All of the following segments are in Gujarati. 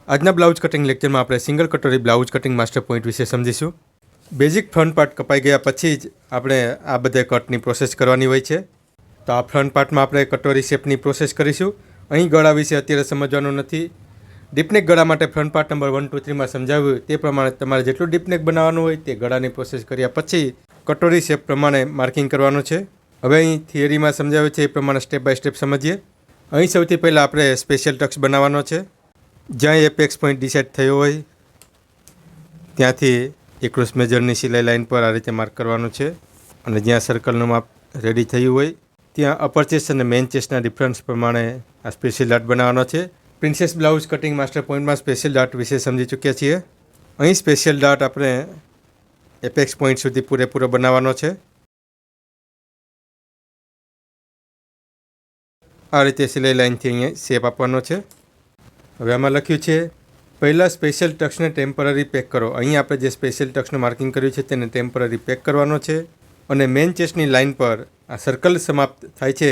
આજના બ્લાઉઝ કટિંગ લેક્ચરમાં આપણે સિંગલ કટોરી બ્લાઉઝ કટિંગ માસ્ટર પોઈન્ટ વિશે સમજીશું. બેઝિક ફ્રન્ટ પાર્ટ કપાઈ ગયા પછી જ આપણે આ બધા કટની પ્રોસેસ કરવાની હોય છે. તો આ ફ્રન્ટ પાર્ટમાં આપણે કટોરી શેપની પ્રોસેસ કરીશું. અહીં ગળા વિશે અત્યારે સમજવાનું નથી. ડીપનેક ગળા માટે ફ્રન્ટ પાર્ટ નંબર 1, 2, 3માં સમજાવ્યું તે પ્રમાણે તમારે જેટલું ડીપનેક બનાવવાનું હોય તે ગળાની પ્રોસેસ કર્યા પછી કટોરી શેપ પ્રમાણે માર્કિંગ કરવાનું છે. હવે અહીં થિયરીમાં સમજાવ્યું છે એ પ્રમાણે સ્ટેપ બાય સ્ટેપ સમજીએ. અહીં સૌથી પહેલાં આપણે સ્પેશિયલ ટક્સ બનાવવાનો છે. જ્યાં એપેક્સ પોઈન્ટ ડિસાઇડ થયો હોય ત્યાંથી એક્રોસ મેજરની સિલાઈ લાઇન પર આ રીતે માર્ક કરવાનું છે. અને જ્યાં સર્કલનું માપ રેડી થયું હોય ત્યાં અપર ચેસ્ટ અને મેઇન ચેસ્ટના ડિફરન્સ પ્રમાણે આ સ્પેશિયલ ડાટ બનાવવાનો છે. પ્રિન્સેસ બ્લાઉઝ કટિંગ માસ્ટર પોઈન્ટમાં સ્પેશિયલ ડાટ વિશે સમજી ચૂક્યા છીએ. અહીં સ્પેશિયલ ડાટ આપણે એપેક્સ પોઈન્ટ સુધી પૂરેપૂરો બનાવવાનો છે. આ રીતે સિલાઈ લાઇનથી અહીંયા શેપ આપવાનો છે. હવે આમાં લખ્યું છે પહેલાં સ્પેશિયલ ટક્સને ટેમ્પરરી પેક કરો. અહીં આપણે જે સ્પેશિયલ ટક્સનું માર્કિંગ કર્યું છે તેને ટેમ્પરરી પેક કરવાનો છે. અને મેઇન ચેસ્ટની લાઇન પર આ સર્કલ સમાપ્ત થાય છે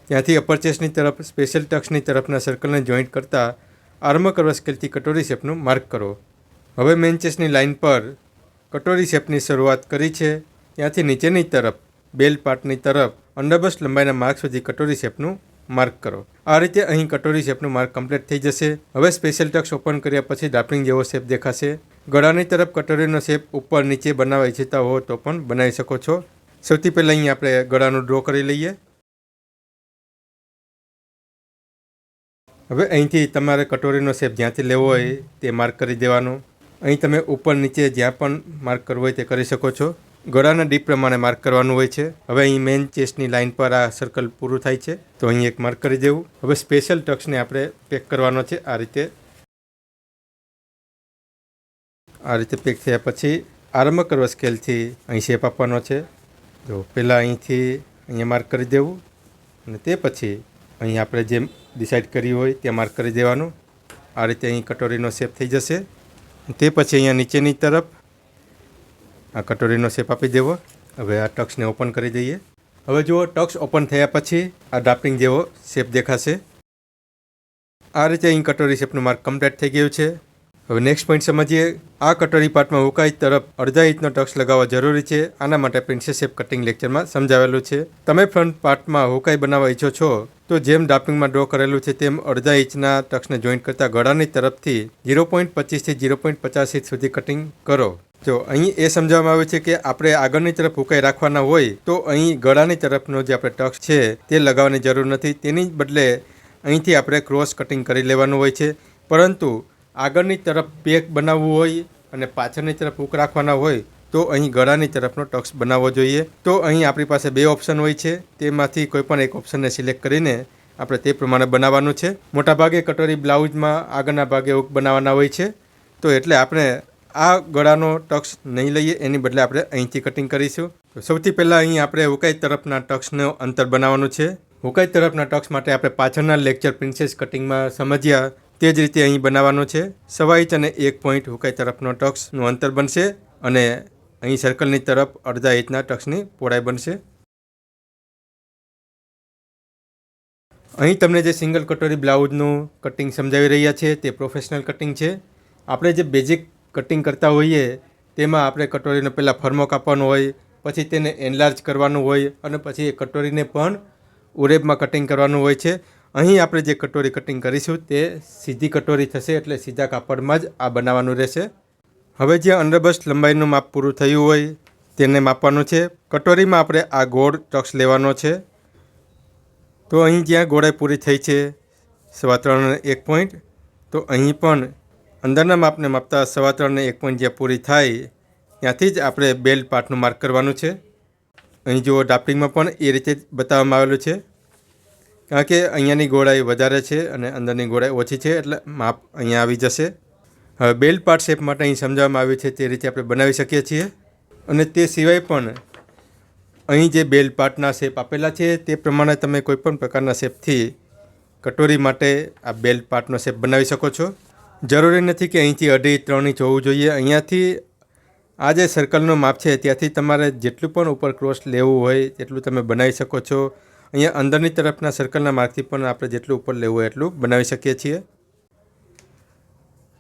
ત્યાંથી અપર ચેસ્ટની તરફ સ્પેશિયલ ટક્સની તરફના સર્કલને જોઈન્ટ કરતાં આર્મ કરવા સ્કેલથી કટોરી શેપનું માર્ક કરો. હવે મેઇન ચેસ્ટની લાઇન પર કટોરી શેપની શરૂઆત કરી છે ત્યાંથી નીચેની તરફ બેલ પાર્ટની તરફ અંડરબસ્ટ લંબાઈના માર્ક સુધી કટોરી શેપનું માર્ક કરો. આ રીતે અહીં કટોરી શેપનું માર્ક કમ્પ્લીટ થઈ જશે. હવે સ્પેશિયલ ટક્સ ઓપન કર્યા પછી ડ્રાફ્ટિંગ જેવો શેપ દેખાશે. ગળાની તરફ કટોરીનો શેપ ઉપર નીચે બનાવવા ઈચ્છતા હો તો પણ બનાવી શકો છો. સૌથી પહેલાં અહીં આપણે ગળાનું ડ્રો કરી લઈએ. હવે અહીંથી તમારે કટોરીનો શેપ જ્યાંથી લેવો હોય તે માર્ક કરી દેવાનો. અહીં તમે ઉપર નીચે જ્યાં પણ માર્ક કરવું હોય તે કરી શકો છો. ગળાના ડીપ પ્રમાણે માર્ક કરવાનું હોય છે. હવે અહીં મેઇન ચેસ્ટની લાઇન પર આ સર્કલ પૂરું થાય છે તો અહીં એક માર્ક કરી દેવું. હવે સ્પેશિયલ ટક્સને આપણે પેક કરવાનો છે. આ રીતે પેક થયા પછી આર્મ કરવા સ્કેલથી અહીં શેપ આપવાનો છે. જો પહેલાં અહીંથી અહીંયા માર્ક કરી દેવું અને તે પછી અહીં આપણે જેમ ડિસાઇડ કર્યું હોય ત્યાં માર્ક કરી દેવાનું. આ રીતે અહીં કટોરીનો શેપ થઈ જશે. તે પછી અહીંયા નીચેની તરફ આ કટોરીનો શેપ આપી દેવો. હવે આ ટક્સને ઓપન કરી દઈએ. હવે જુઓ ટક્સ ઓપન થયા પછી આ ડ્રાફ્ટિંગ જેવો શેપ દેખાશે. આ રીતે અહીં કટોરી શેપનું માર્ક કમ્પ્લીટ થઈ ગયું છે. હવે નેક્સ્ટ પોઈન્ટ સમજીએ. આ કટોરી પાર્ટમાં હુકાઈ તરફ અડધા ઇંચનો ટક્સ લગાવવા જરૂરી છે. આના માટે પ્રિન્સેસ શેપ કટિંગ લેક્ચરમાં સમજાવેલું છે. તમે ફ્રન્ટ પાર્ટમાં હુકાઈ બનાવવા ઈચ્છો છો તો જેમ ડ્રાફ્ટિંગમાં ડ્રો કરેલું છે તેમ અડધા ઇંચના ટક્સને જોઈન્ટ કરતાં ગળાની તરફથી 0.25 થી 0.50 ઇંચ સુધી કટિંગ કરો. જો અહીં એ સમજાવવામાં આવ્યું છે કે આપણે આગળની તરફ હુકાઈ રાખવાના હોય તો અહીં ગળાની તરફનો જે આપણે ટક્સ છે તે લગાવવાની જરૂર નથી. તેની બદલે અહીંથી આપણે ક્રોસ કટિંગ કરી લેવાનું હોય છે. પરંતુ આગળની તરફ પેક બનાવવું હોય અને પાછળની તરફ હુક રાખવાના હોય તો અહીં ગળાની તરફનો ટક્સ બનાવવો જોઈએ. તો અહીં આપણી પાસે 2 ઓપ્શન હોય છે. તેમાંથી કોઈ પણ એક ઓપ્શનને સિલેક્ટ કરીને આપણે તે પ્રમાણે બનાવવાનું છે. મોટાભાગે કટોરી બ્લાઉઝમાં આગળના ભાગે હુક બનાવવાના હોય છે. તો એટલે આપણે આ ગળાનો ટક્સ નહીં લઈએ, એની બદલે આપણે અહીંથી કટિંગ કરીશું. તો સૌથી પહેલાં અહીં આપણે હુકાઈ તરફના ટક્સનું અંતર બનાવવાનું છે. હુકાઈ તરફના ટક્સ માટે આપણે પાછળના લેક્ચર પ્રિન્સેસ કટિંગમાં સમજ્યા તે જ રીતે અહીં બનાવવાનું છે. 1.25 ઇંચ અને 1 પોઈન્ટ હુકાઈ તરફનો ટક્સનું અંતર બનશે અને અહીં સર્કલની તરફ અડધા ઇંચના ટક્સની પહોળાઈ બનશે. અહીં તમને જે સિંગલ કટોરી બ્લાઉઝનું કટિંગ સમજાવી રહ્યા છે તે પ્રોફેશનલ કટિંગ છે. આપણે જે બેઝિક કટિંગ કરતા હોઈએ તેમાં આપણે કટોરીનો પહેલાં ફરમો કાપવાનો હોય, પછી તેને એનલાર્જ કરવાનું હોય અને પછી એ કટોરીને પણ ઉરેબમાં કટિંગ કરવાનું હોય છે. અહીં આપણે જે કટોરી કટિંગ કરીશું તે સીધી કટોરી થશે એટલે સીધા કાપડમાં જ આ બનાવવાનું રહેશે. હવે જ્યાં અંડરબસ્ટ લંબાઈનું માપ પૂરું થયું હોય તેને માપવાનું છે. કટોરીમાં આપણે આ ગોળ ટક્સ લેવાનો છે. તો અહીં જ્યાં ગોળાઈ પૂરી થઈ છે 3.25 અને 1 પોઈન્ટ, તો અહીં પણ અંદરના માપને માપતા 3.25 અને 1 પોઈન્ટ જ્યાં પૂરી થાય ત્યાંથી જ આપણે બેલ પાર્ટનું માર્ક કરવાનું છે. અહીં જુઓ ડ્રાફ્ટિંગમાં પણ એ રીતે જ બતાવવામાં આવેલું છે. કારણ કે અહીંયાની ગોળાઈ વધારે છે અને અંદરની ગોળાઈ ઓછી છે એટલે માપ અહીંયા આવી જશે. હવે બેલ પાર્ટ શેપ માટે અહીં સમજાવવામાં આવ્યું છે તે રીતે આપણે બનાવી શકીએ છીએ. અને તે સિવાય પણ અહીં જે બેલ પાર્ટના શેપ આપેલા છે તે પ્રમાણે તમે કોઈપણ પ્રકારના શેપથી કટોરી માટે આ બેલ પાર્ટનો શેપ બનાવી શકો છો. જરૂરી નથી કે અહીંથી 2.5 ઇંચ 3 ઇંચ હોવું જોઈએ. અહીંયાથી આ જે સર્કલનું માપ છે ત્યાંથી તમારે જેટલું પણ ઉપર ક્રોસ લેવું હોય તેટલું તમે બનાવી શકો છો. અહીંયા અંદરની તરફના સર્કલના માર્કથી પણ આપણે જેટલું ઉપર લેવું હોય એટલું બનાવી શકીએ છીએ.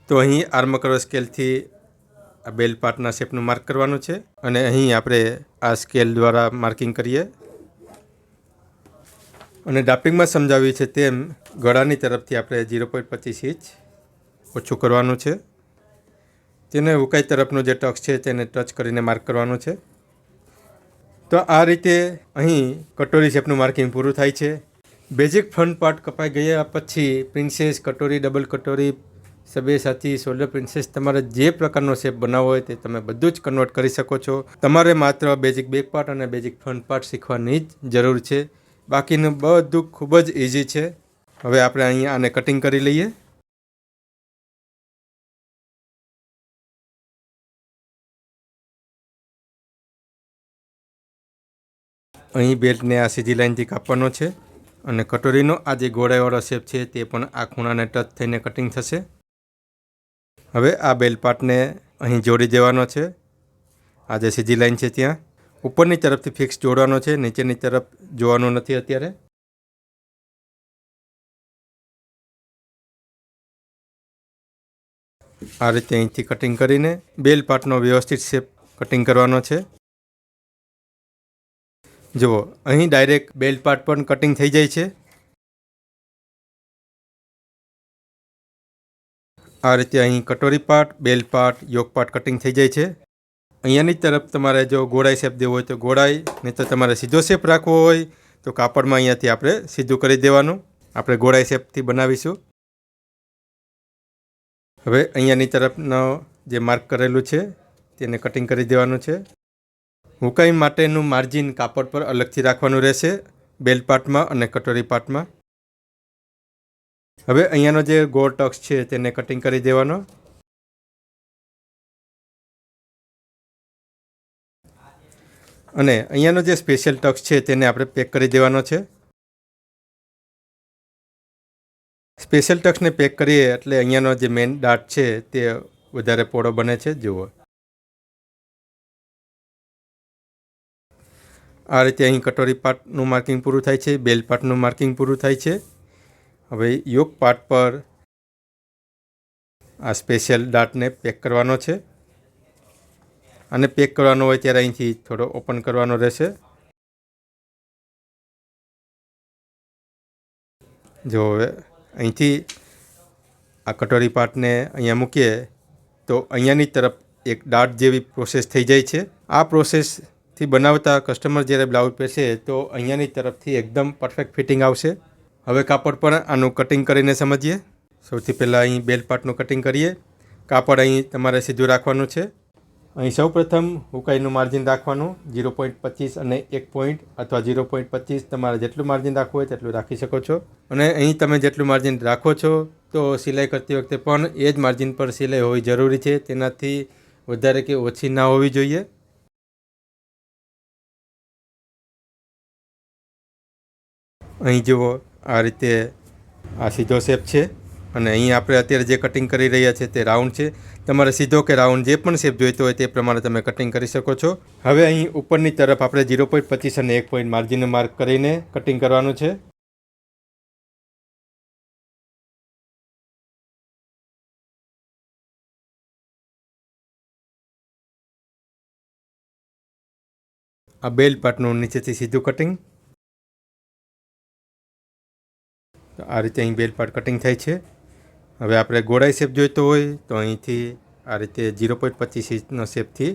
તો અહીં આર્મ કર્વ સ્કેલથી આ બેલ પાર્ટના શેપનું માર્ક કરવાનું છે અને અહીં આપણે આ સ્કેલ દ્વારા માર્કિંગ કરીએ. અને ડ્રાફ્ટિંગમાં સમજાવ્યું છે તેમ ગળાની તરફથી આપણે 0.25 ઇંચ ઓછું કરવાનું છે. તેને ઉકાઈ તરફનો જે ટક્સ છે તેને ટચ કરીને માર્ક કરવાનું છે. તો આ રીતે અહીં કટોરી શેપનું માર્કિંગ પૂરું થાય છે. બેઝિક ફ્રન્ટ પાર્ટ કપાઈ ગયા પછી પ્રિન્સેસ, કટોરી, ડબલ કટોરી, સબ્યાસાચી, શોલ્ડર પ્રિન્સેસ તમારે જે પ્રકારનો શેપ બનાવવો હોય તે તમે બધું જ કન્વર્ટ કરી શકો છો. તમારે માત્ર બેઝિક બેક પાર્ટ અને બેઝિક ફ્રન્ટ પાર્ટ શીખવાની જ જરૂર છે. બાકીનું બધું ખૂબ જ ઇઝી છે. હવે આપણે અહીંયા આને કટિંગ કરી લઈએ. અહીં બેલ્ટને આ સીધી લાઇનથી કાપવાનો છે અને કટોરીનો આ જે ગોળાઈવાળો શેપ છે તે પણ આ ખૂણાને ટચ થઈને કટિંગ થશે. હવે આ બેલ્ટ પાર્ટને અહીં જોડી દેવાનો છે. આ જે સીધી લાઈન છે ત્યાં ઉપરની તરફથી ફિક્સ જોડવાનો છે, નીચેની તરફ જોવાનું નથી અત્યારે. આ રીતે અહીંથી કટિંગ કરીને બેલ્ટ પાર્ટનો વ્યવસ્થિત શેપ કટિંગ કરવાનો છે. જુઓ અહીં ડાયરેક્ટ બેલ્ટ પાર્ટ પણ કટિંગ થઈ જાય છે. આ રીતે અહીં કટોરી part, belt part, yoke part cutting થઈ જાય છે. અહીંયાની તરફ તમારે જો ગોળાઈ શેપ દેવો હોય તો ગોળાઈ, નહીં તો તમારે સીધો શેપ રાખવો હોય તો કાપડમાં અહીંયાથી આપણે સીધું કરી દેવાનું. આપણે ગોળાઈ શેપથી બનાવીશું. હવે અહીંયાની તરફનો જે માર્ક કરેલું છે તેને કટિંગ કરી દેવાનું છે. હુકાઈ માટેનું માર્જિન કાપડ પર અલગથી રાખવાનું રહેશે, બેલ્ટ પાર્ટમાં અને કટોરી પાર્ટમાં. હવે અહીંયાનો જે ગોળ ટક્સ છે તેને કટિંગ કરી દેવાનો. અને અહીંયાનો જે સ્પેશિયલ ટક્સ છે તેને આપણે પેક કરી દેવાનો છે. સ્પેશિયલ ટક્સને પેક કરીએ એટલે અહીંયાનો જે મેઇન ડાટ છે તે વધારે પહોળો બને છે. જુઓ આ રીતે અહીં કટોરી પાર્ટનું માર્કિંગ પૂરું થાય છે, બેલ્ટ પાર્ટનું માર્કિંગ પૂરું થાય છે. હવે યોક પાર્ટ પર આ સ્પેશિયલ ડાટને પેક કરવાનો છે. અને પેક કરવાનો હોય ત્યારે અહીંથી થોડો ઓપન કરવાનો રહેશે. જો હવે અહીંથી આ કટોરી પાર્ટને અહીંયા મૂકીએ તો અહીંયાની તરફ એક ડાટ જેવી પ્રોસેસ થઈ જાય છે. આ પ્રોસેસથી બનાવતા કસ્ટમર જ્યારે બ્લાઉઝ પહેરશે તો અહીંયાની તરફથી એકદમ પરફેક્ટ ફિટિંગ આવશે. હવે કાપડ પર આનું કટિંગ કરીને સમજીએ. સૌથી પહેલાં અહીં બેલ્ટ પાર્ટનું કટિંગ કરીએ. કાપડ અહીં તમારે સીધું રાખવાનું છે. અહીં સૌપ્રથમ હુકાઈનું માર્જિન રાખવાનું 0.25 અને 1 પોઈન્ટ અથવા 0.25 તમારે જેટલું માર્જિન રાખવું હોય તેટલું રાખી શકો છો. અને અહીં તમે જેટલું માર્જિન રાખો છો તો સિલાઈ કરતી વખતે પણ એ જ માર્જિન પર સિલાઈ હોવી જરૂરી છે. તેનાથી વધારે કે ઓછી ના હોવી જોઈએ. અહીં જુઓ આ રીતે આ સીધો શેપ છે અને અહીં આપણે અત્યારે જે કટિંગ કરી રહ્યા છે તે રાઉન્ડ છે. તમારે સીધો કે રાઉન્ડ જે પણ શેપ જોઈતો હોય તે પ્રમાણે તમે કટિંગ કરી શકો છો. હવે અહીં ઉપરની તરફ આપણે 0.25 અને 1 પોઈન્ટ માર્જિનને માર્ક કરીને કટિંગ કરવાનું છે. આ બેલ્ટ પાર્ટનું નીચેથી સીધું કટિંગ. આ રીતે અહીં બેલ્ટ પાર્ટ કટિંગ થાય છે. હવે આપણે ગોળાઈ શેપ જોઈતો હોય તો અહીંથી આ રીતે 0.25 ઇંચનો શેપથી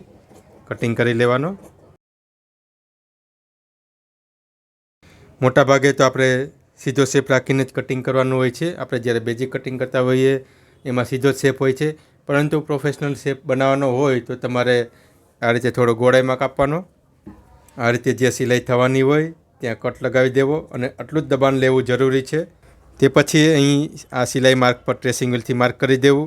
કટિંગ કરી લેવાનો. મોટા ભાગે તો આપણે સીધો શેપ રાખીને જ કટિંગ કરવાનું હોય છે. આપણે જ્યારે બેઝિક કટિંગ કરતા હોઈએ એમાં સીધો જ શેપ હોય છે. પરંતુ પ્રોફેશનલ શેપ બનાવવાનો હોય તો તમારે આ રીતે થોડો ગોળાઈમાં કાપવાનો. આ રીતે જે સિલાઈ થવાની હોય ત્યાં કટ લગાવી દેવો અને આટલું જ દબાણ લેવું જરૂરી છે. તે પછી અહીં આ સિલાઈ માર્ક પર ટ્રેસિંગ વ્હીલથી માર્ક કરી દેવું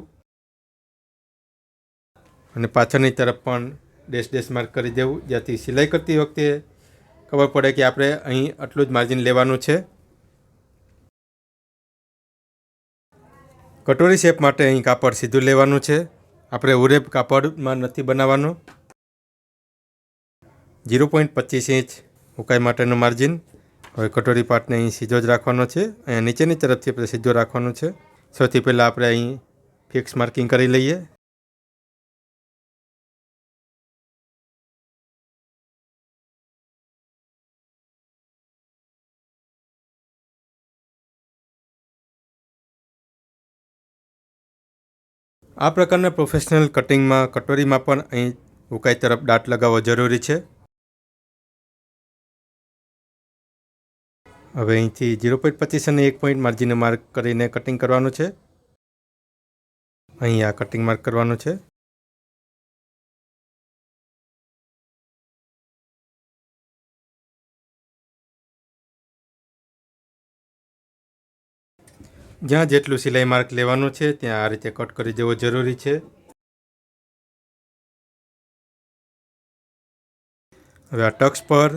અને પાછળની તરફ પણ ડેશ માર્ક કરી દેવું, જ્યાંથી સિલાઈ કરતી વખતે ખબર પડે કે આપણે અહીં આટલું જ માર્જિન લેવાનું છે. કટોરી શેપ માટે અહીં કાપડ સીધું લેવાનું છે. આપણે ઉરેપ કાપડમાં નથી બનાવવાનું. 0.25 ઇંચ હુકાઈ માટેનું માર્જિન. હવે કટોરી પાર્ટને અહીં સીધો જ રાખવાનો છે. અહીંયા નીચેની તરફથી આપણે સીધો રાખવાનો છે. સૌથી પહેલાં આપણે અહીં ફિક્સ માર્કિંગ કરી લઈએ. આ પ્રકારના પ્રોફેશનલ કટિંગમાં કટોરીમાં પણ અહીં ઉકાઈ તરફ ડાટ લગાવવો જરૂરી છે. હવે અહીંથી 0.25 અને 1 પોઈન્ટ માર્જિનને માર્ક કરીને કટિંગ કરવાનું છે. અહીં આ કટિંગ માર્ક કરવાનું છે. જ્યાં જેટલું સિલાઈ માર્ક લેવાનું છે ત્યાં આ રીતે કટ કરી દેવો જરૂરી છે. હવે આ ટક્સ પર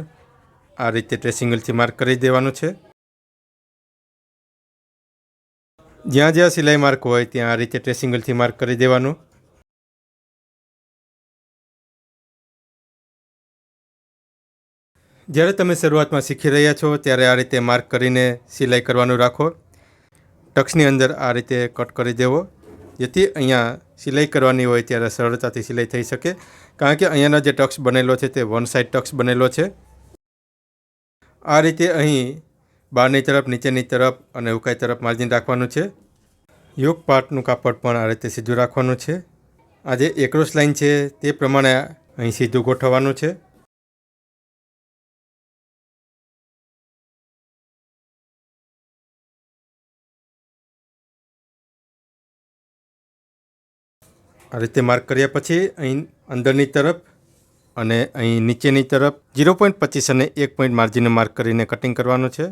આ રીતે ટ્રેસિંગલથી માર્ક કરી દેવાનું છે. જ્યાં જ્યાં સિલાઈ માર્ક હોય ત્યાં આ રીતે ટ્રેસિંગલથી માર્ક કરી દેવાનું. જ્યારે તમે શરૂઆતમાં શીખી રહ્યા છો ત્યારે આ રીતે માર્ક કરીને સિલાઈ કરવાનું રાખો. ટક્સની અંદર આ રીતે કટ કરી દેવો, જેથી અહીંયા સિલાઈ કરવાની હોય ત્યારે સરળતાથી સિલાઈ થઈ શકે. કારણ કે અહીંયાનો જે ટક્સ બનેલો છે તે વન સાઇડ ટક્સ બનેલો છે. આ રીતે અહીં બહારની તરફ, નીચેની તરફ અને ઉકાઈ તરફ માર્જિન રાખવાનું છે. યોક પાર્ટનું કાપડ પણ આ રીતે સીધું રાખવાનું છે. આ જે એક્રોસ લાઇન છે તે પ્રમાણે અહીં સીધું ગોઠવવાનું છે. આ રીતે માર્ક કર્યા પછી અહીં અંદરની તરફ અને અહીં નીચેની તરફ 0.25 અને 1 પોઈન્ટ માર્જિનને માર્ક કરીને કટિંગ કરવાનું છે.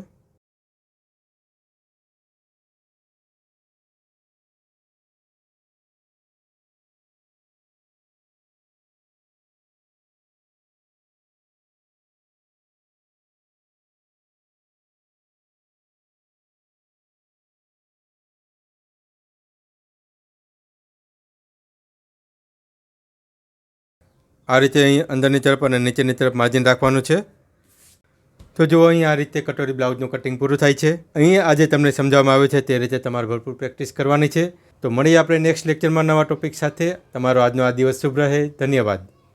આ રીતે અહીં અંદરની તરફ અને નીચેની તરફ માર્જિન રાખવાનું છે. તો જુઓ અહીં આ રીતે કટોરી બ્લાઉઝનું કટિંગ પૂરું થાય છે. અહીં આજે તમને સમજાવવામાં આવ્યું છે તે રીતે તમારે ભરપૂર પ્રેક્ટિસ કરવાની છે. તો મળીએ આપણે નેક્સ્ટ લેક્ચરમાં નવા ટોપિક સાથે. તમારો આજનો આ દિવસ શુભ રહે. ધન્યવાદ.